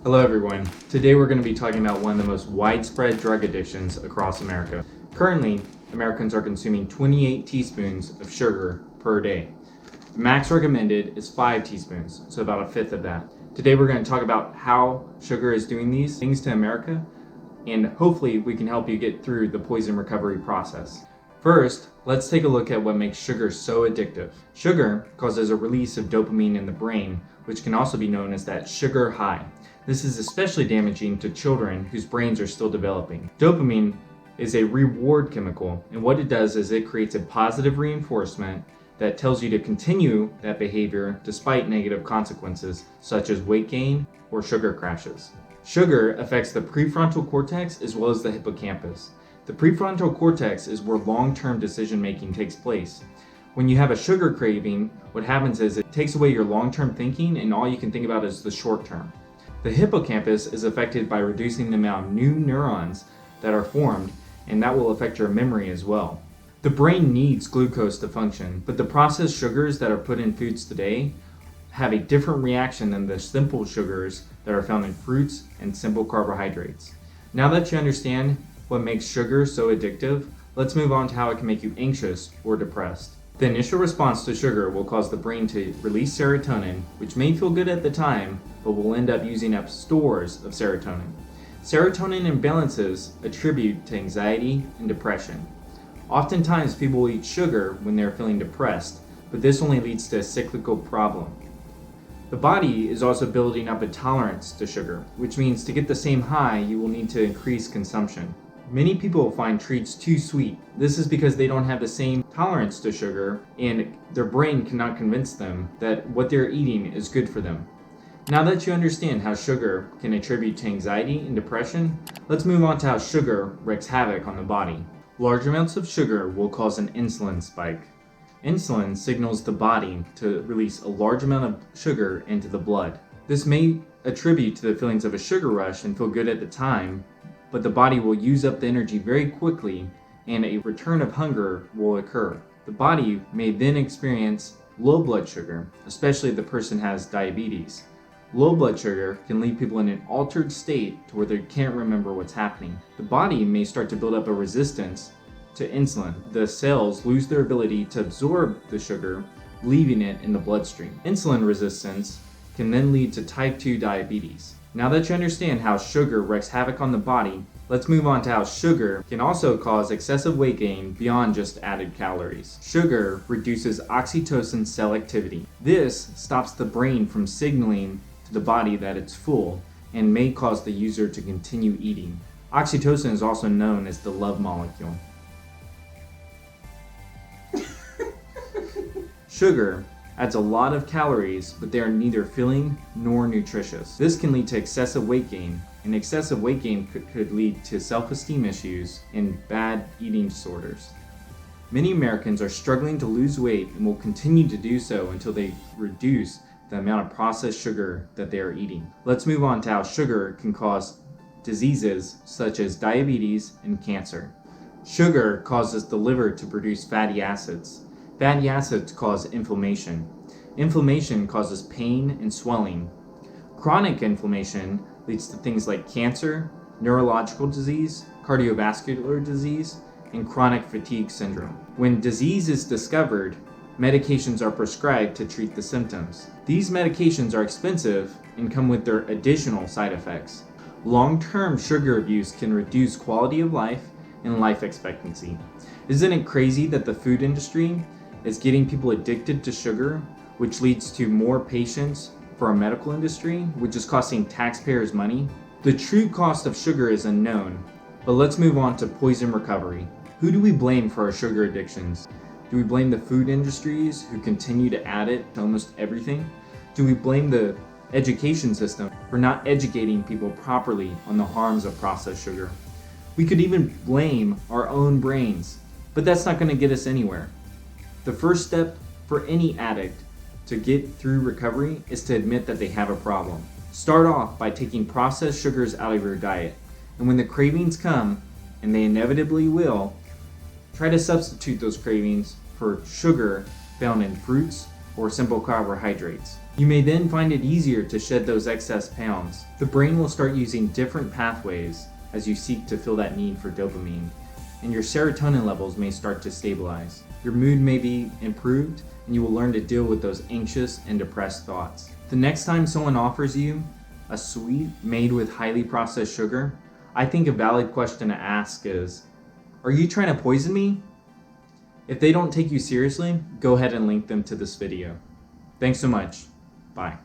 Hello everyone. Today we're going to be talking about one of the most widespread drug addictions across America. Currently, Americans are consuming 28 teaspoons of sugar per day. Max recommended is 5 teaspoons, so about a fifth of that. Today we're going to talk about how sugar is doing these things to America, and hopefully we can help you get through the poison recovery process. First, let's take a look at what makes sugar so addictive. Sugar causes a release of dopamine in the brain, which can also be known as that sugar high. This is especially damaging to children whose brains are still developing. Dopamine is a reward chemical, and what it does is it creates a positive reinforcement that tells you to continue that behavior despite negative consequences, such as weight gain or sugar crashes. Sugar affects the prefrontal cortex as well as the hippocampus. The prefrontal cortex is where long-term decision-making takes place. When you have a sugar craving, what happens is it takes away your long-term thinking and all you can think about is the short-term. The hippocampus is affected by reducing the amount of new neurons that are formed, and that will affect your memory as well. The brain needs glucose to function, but the processed sugars that are put in foods today have a different reaction than the simple sugars that are found in fruits and simple carbohydrates. Now that you understand what makes sugar so addictive, let's move on to how it can make you anxious or depressed. The initial response to sugar will cause the brain to release serotonin, which may feel good at the time, but will end up using up stores of serotonin. Serotonin imbalances attribute to anxiety and depression. Oftentimes people will eat sugar when they're feeling depressed, but this only leads to a cyclical problem. The body is also building up a tolerance to sugar, which means to get the same high, you will need to increase consumption. Many people find treats too sweet. This is because they don't have the same tolerance to sugar and their brain cannot convince them that what they're eating is good for them. Now that you understand how sugar can attribute to anxiety and depression, let's move on to how sugar wreaks havoc on the body. Large amounts of sugar will cause an insulin spike. Insulin signals the body to release a large amount of sugar into the blood. This may attribute to the feelings of a sugar rush and feel good at the time, but the body will use up the energy very quickly and a return of hunger will occur. The body may then experience low blood sugar, especially if the person has diabetes. Low blood sugar can leave people in an altered state to where they can't remember what's happening. The body may start to build up a resistance to insulin. The cells lose their ability to absorb the sugar, leaving it in the bloodstream. Insulin resistance can then lead to type 2 diabetes. Now that you understand how sugar wreaks havoc on the body, let's move on to how sugar can also cause excessive weight gain beyond just added calories. Sugar reduces oxytocin cell activity. This stops the brain from signaling to the body that it's full and may cause the user to continue eating. Oxytocin is also known as the love molecule. Sugar adds a lot of calories, but they are neither filling nor nutritious. This can lead to excessive weight gain, and excessive weight gain could lead to self-esteem issues and bad eating disorders. Many Americans are struggling to lose weight and will continue to do so until they reduce the amount of processed sugar that they are eating. Let's move on to how sugar can cause diseases such as diabetes and cancer. Sugar causes the liver to produce fatty acids. Fatty acids cause inflammation. Inflammation causes pain and swelling. Chronic inflammation leads to things like cancer, neurological disease, cardiovascular disease, and chronic fatigue syndrome. When disease is discovered, medications are prescribed to treat the symptoms. These medications are expensive and come with their additional side effects. Long-term sugar abuse can reduce quality of life and life expectancy. Isn't it crazy that the food industry is getting people addicted to sugar, which leads to more patients for our medical industry, which is costing taxpayers money? The true cost of sugar is unknown, but let's move on to poison recovery. Who do we blame for our sugar addictions? Do we blame the food industries who continue to add it to almost everything? Do we blame the education system for not educating people properly on the harms of processed sugar? We could even blame our own brains, but that's not going to get us anywhere. The first step for any addict to get through recovery is to admit that they have a problem. Start off by taking processed sugars out of your diet, and when the cravings come, and they inevitably will, try to substitute those cravings for sugar found in fruits or simple carbohydrates. You may then find it easier to shed those excess pounds. The brain will start using different pathways as you seek to fill that need for dopamine, and your serotonin levels may start to stabilize. Your mood may be improved, and you will learn to deal with those anxious and depressed thoughts. The next time someone offers you a sweet made with highly processed sugar, I think a valid question to ask is, are you trying to poison me? If they don't take you seriously, go ahead and link them to this video. Thanks so much. Bye.